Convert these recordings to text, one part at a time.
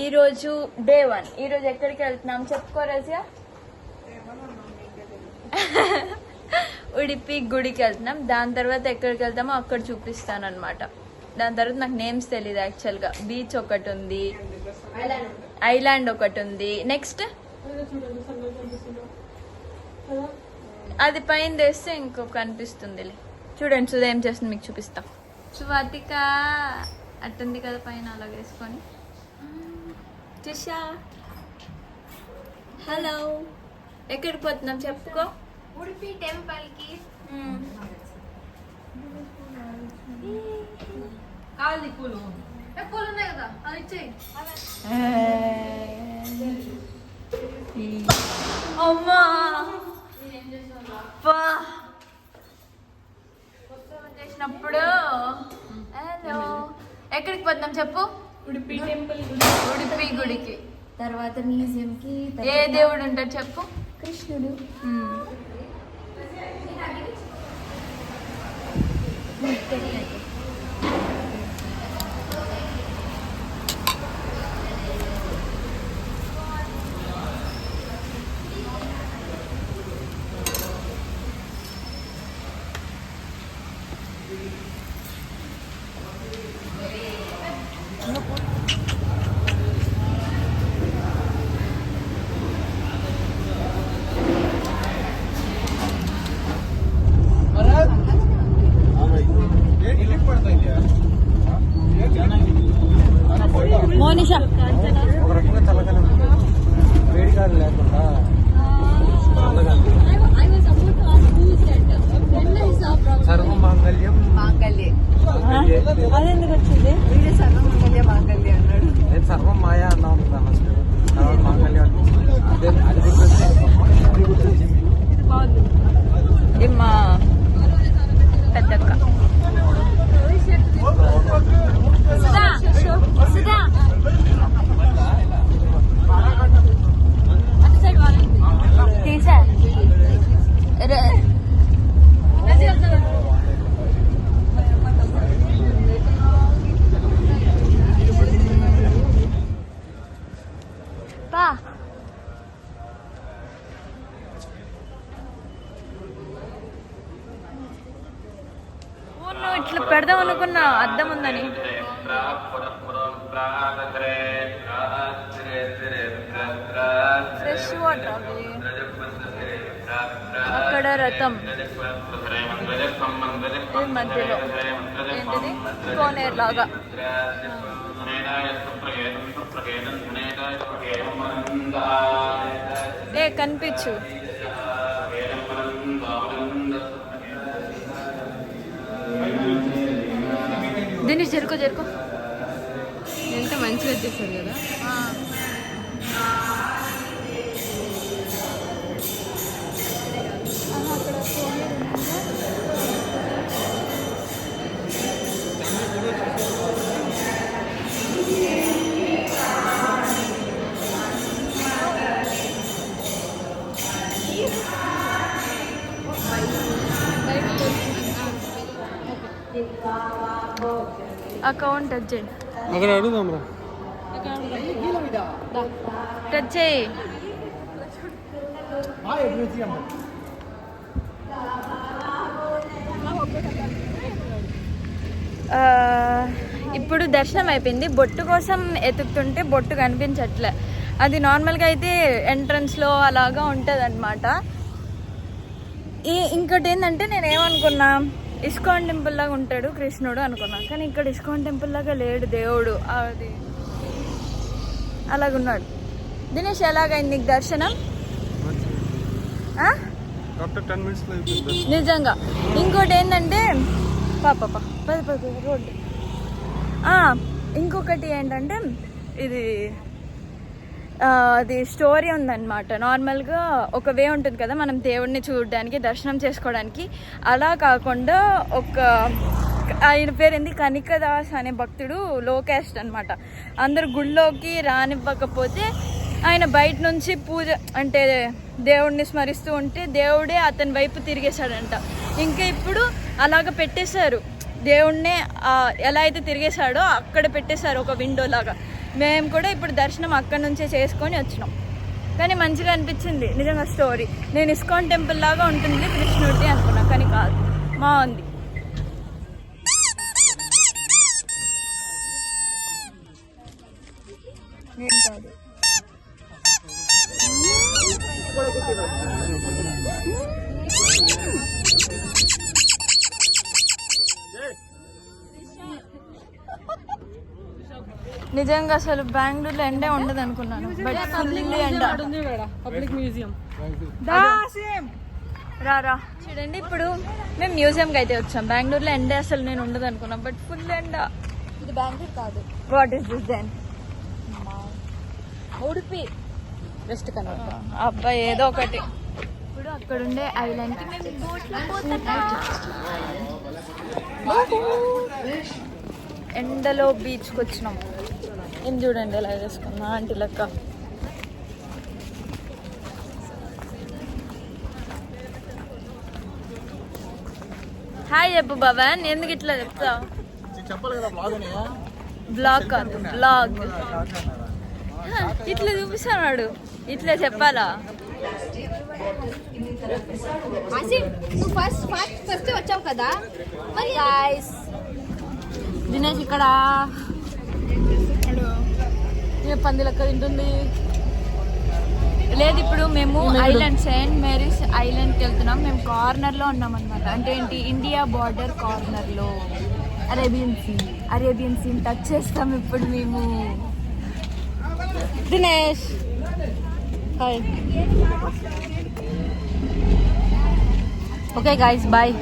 ఈరోజు డే 1. ఈరోజు ఎక్కడికి వెళ్తున్నాం చెప్పుకో రజియా. ఉడిపి గుడికి వెళ్తున్నాం. దాని తర్వాత ఎక్కడికి వెళ్తామో అక్కడ చూపిస్తాను అనమాట. దాని తర్వాత నాకు నేమ్స్ తెలియదు యాక్చువల్గా. బీచ్ ఒకటి ఉంది, ఐలాండ్ ఒకటి ఉంది. నెక్స్ట్ అది పైన తెస్తే ఇంకొక అనిపిస్తుందిలే. చూడండి సుధా ఏం చేస్తుంది మీకు చూపిస్తా. సువాతిక అట్టుంది కదా పైన అలా వేసుకొని. చూసా. హలో, ఎక్కడికి పోతున్నాం చెప్పుకో. ఉడిపి టెంపుల్ కి. కావాలి పూలు. పూలు ఉన్నాయి కదా అది ఇచ్చేయి. అమ్మా చేసినప్పుడు హలో ఎక్కడికి పోతున్నాం చెప్పు. ఉడిపి టెంపుల్. ఉడిపి గుడికి. తర్వాత మ్యూజియం కి. ఏ దేవుడు ఉంటాడు చెప్పు. కృష్ణుడు. మోనిషా ఒక రకంగా చల్లదనం వేడిగాలు లేకుండా సర్వమాంగళ్యం అదెందుకు వచ్చింది. సర్వమంగళ్య మాంగళ్య అన్నాడు. నేను సర్వం మాయా అన్నా ఉంటా ఫస్ట్. తర్వాత మాంగళ్యం అదే అది గుర్తొచ్చింది. మా పెద్దక్క తీసా పా. నువ్వు ఇట్లా పెడదాం అనుకున్నా అద్దం ఉందని. ఫ్రెష్ వాటర్ అవి. అక్కడ రథం మధ్యలో ఏంటిది కోనేరు లాగా. ఏ కనిపించు. దీన్ని జరుకో జరుకో. ఎంత మంచిగా చేస్తారు కదా. అకౌంట్ టచ్ చేయి. అక్కడ అడుగుదాం రా. టచ్ చేయి. ఇప్పుడు దర్శనం అయిపోయింది. బొట్టు కోసం ఎతుకుతుంటే బొట్టు కనిపించట్లే. అది నార్మల్గా అయితే ఎంట్రన్స్లో అలాగా ఉంటుంది అనమాట. ఇంకోటి ఏంటంటే నేను ఏమనుకున్నా, ఇస్కాన్ టెంపుల్ లాగా ఉంటాడు కృష్ణుడు అనుకున్నా. కానీ ఇక్కడ ఇస్కాన్ టెంపుల్ లాగా లేడు దేవుడు. అది అలాగున్నాడు. దినేష్ ఎలాగైంది నీకు దర్శనం? నిజంగా. ఇంకోటి ఏంటంటే రోడ్డు. ఇంకొకటి ఏంటంటే అది స్టోరీ ఉందన్నమాట. నార్మల్గా ఒక వే ఉంటుంది కదా మనం దేవుడిని చూడడానికి దర్శనం చేసుకోవడానికి. అలా కాకుండా ఆయన పేరు ఏంది, కనికదాస్ అనే భక్తుడు లో క్యాస్ట్ అనమాట. అందరు గుళ్ళోకి రానివ్వకపోతే ఆయన బయట నుంచి పూజ అంటే దేవుడిని స్మరిస్తూ ఉంటే దేవుడే అతని వైపు తిరిగేశాడంట. ఇంకా ఇప్పుడు అలాగ పెట్టేశారు దేవుణ్ణే, ఎలా అయితే తిరిగేశాడో అక్కడ పెట్టేశారు ఒక విండో లాగా. మేము కూడా ఇప్పుడు దర్శనం అక్కడ నుంచే చేసుకొని వచ్చినాం. కానీ మంచిగా అనిపించింది నిజంగా స్టోరీ. నేను ఇస్కాన్ టెంపుల్ లాగా ఉంటుంది కృష్ణుడిది అనుకున్నా, కానీ కాదు, బాగుంది. నిజంగా అసలు బెంగళూరులో ఎండే ఉండదు అనుకున్నాను, బట్ ఫుల్ ఎండ. పబ్లిక్ మ్యూజియం రా చూడండి, ఇప్పుడు మేము మ్యూజియంకి అయితే వచ్చాం. బెంగళూరులో ఎండే అసలు నేను ఉండదు అనుకున్నాం, బట్ ఫుల్ ఎండ. ఇది బెంగళూరు కాదు, what is this then? Udupi west Kannada. అబ్బాయి ఏదో ఒకటి. ఇప్పుడు అక్కడ ఉండే ఐలాండ్ కి మేము బోట్లో పోతున్నాం. ఎండలో బీచ్కి వచ్చినాం. ఏం చూడండి ఎలా చేసుకున్నా ఆంటీ లెక్క. హాయ్ చెప్పు భవన్, ఎందుకు ఇట్లా చెప్తావు? బ్లాగ్ కాదు, బ్లాగ్. ఇట్లా చూపిస్తున్నాడు, ఇట్లా చెప్పాలా? నువ్వు ఫస్ట్ వచ్చావు కదా మరి. దినేష్ ఇక్కడ పంది లెక్క తింటుంది. లేదు, ఇప్పుడు మేము ఐలాండ్ సెయింట్ మేరీస్ ఐలాండ్కి వెళ్తున్నాం. మేము కార్నర్లో ఉన్నాం అనమాట. అంటే ఏంటి, ఇండియా బార్డర్ కార్నర్లో అరేబియన్ సీన్ టచ్ చేస్తాం ఇప్పుడు మేము. Dinesh hi. Okay guys, bye.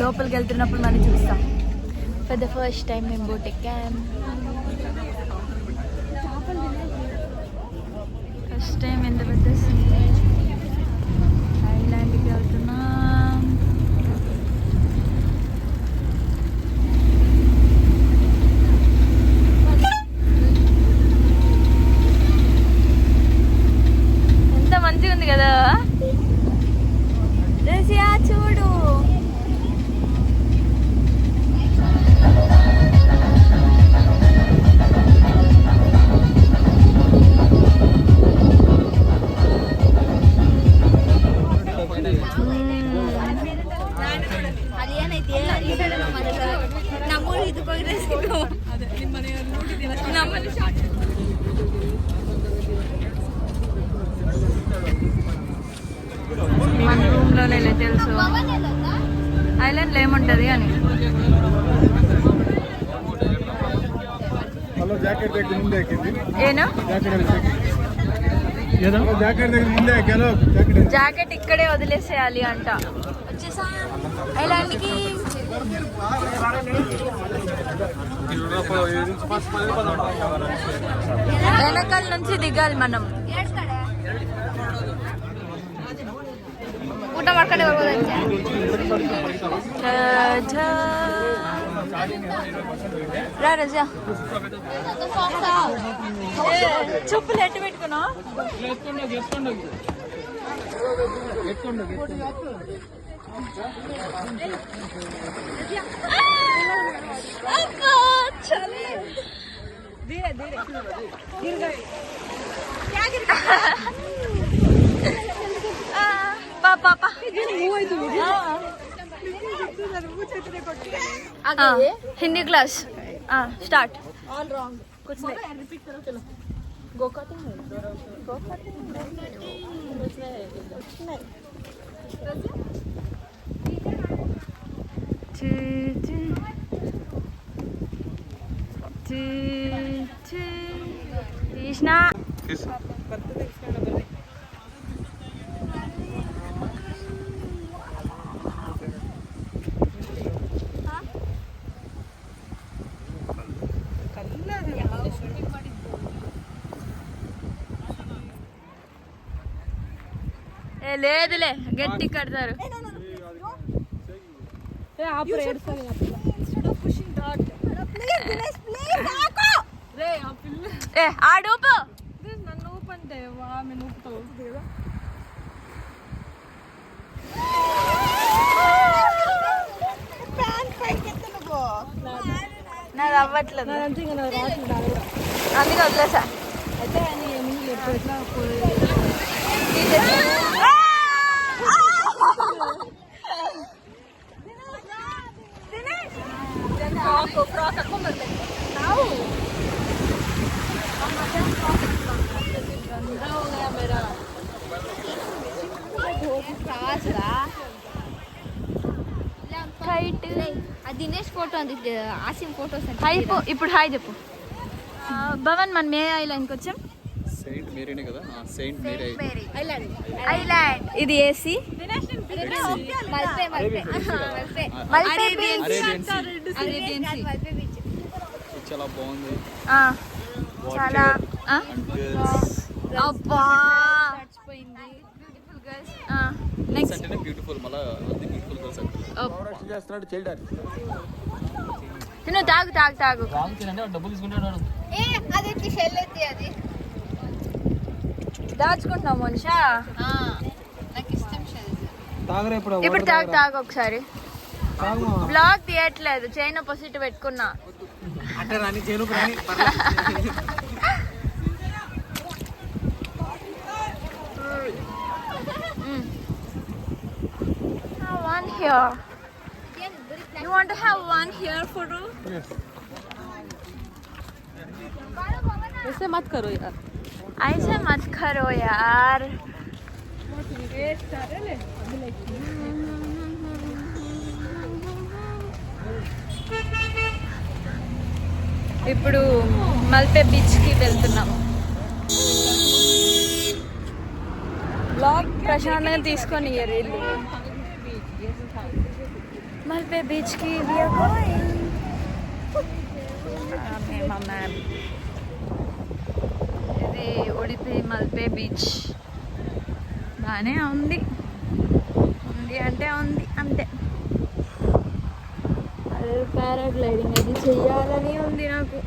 లోపలికి వెళ్తున్నప్పుడు మనం చూస్తాం. ఫర్ ద ఫస్ట్ టైం మేము బోట్ ఎక్కాం. ఫస్ట్ టైం ఎంత పెద్ద ఐలాండ్కి వెళ్తున్నాం. ఎంత మంచిగా ఉంది కదా రజియా, చూడు. మన రూమ్ లోనే తెలుసు ఐలాండ్ ఏముంటది అని. ఏనా జాకెట్ ఇక్కడే వదిలేసేయాలి అంట. ఐలాండ్కి వెనకాల నుంచి దిగాలి మనం. ಊಟ ಮಾಡ್ಕೊಂಡೆ ಬರ್ಬೋದಂತೆ. రా రజా, చెప్పులు ఎట్టు పెట్టుకున్నావు? ధీరే ధీరే पापा Hindi class start. All wrong, कुछ नहीं. गो कटिंग कृष्णा. లేదులే, గట్టి కడతారు. ఆడూపు నన్ను ఊపంటే ఆమె ఊపుతావు. నాది అవ్వట్లేదు అంతే ఇంకా నాకు రావట్లేదు అది కూడా. అందుకే వదిలేసా అయితే ఆయన ముందు ఎప్పుడు ఎట్లా దినేష్ ఫోటో అంది ఆసిమ్ ఫోటోస్ హాయ్ చెప్పు ఇప్పుడు హాయ్ చెప్పు భవన్ మన మే ఐలాండ్కి వచ్చాం సెయింట్ మేరీనే కదా సెయింట్ మేరీ ఐలాండ్ ఇది ఏసీ చాలా బాగుంది చాలా అబ్బా నెక్స్ట్ అంటేనే బ్యూటిఫుల్ మళ్ళీ అది బ్యూటిఫుల్ గర్ల్స్ అంటే చేస్తున్నాడు చైల్డ్ నువ్వు తాగు తాగు తాగు డబ్బులు తీసుకుంటాడు అది షెల్ ఎత్తి అది దాచుకుంటున్నావు మనిషా నాకు ఇష్టం షెల్ తాగరే ఇప్పుడు ఇప్పుడు తాగు తాగు ఒకసారి బ్లాగ్ తీయట్లేదు చైన్ ఆపోజిట్ పెట్టుకున్నా అంటే రాని చేనుకు రాని one here. You want to have one here photo? वैसे मत करो यार. ऐसे मत करो यार. ఇప్పుడు మల్పే బీచ్కి వెళ్తున్నాము. బ్లాగ్ ప్రశాంతంగా తీసుకొని ఇల్లు మల్పే బీచ్కి ఇది ఉడిపి మల్పే బీచ్ బాగానే ఉంది అంటే ఉంది అంతే. అదే పారాగ్లైడింగ్ అది చెయ్యాలని ఉంది నాకు.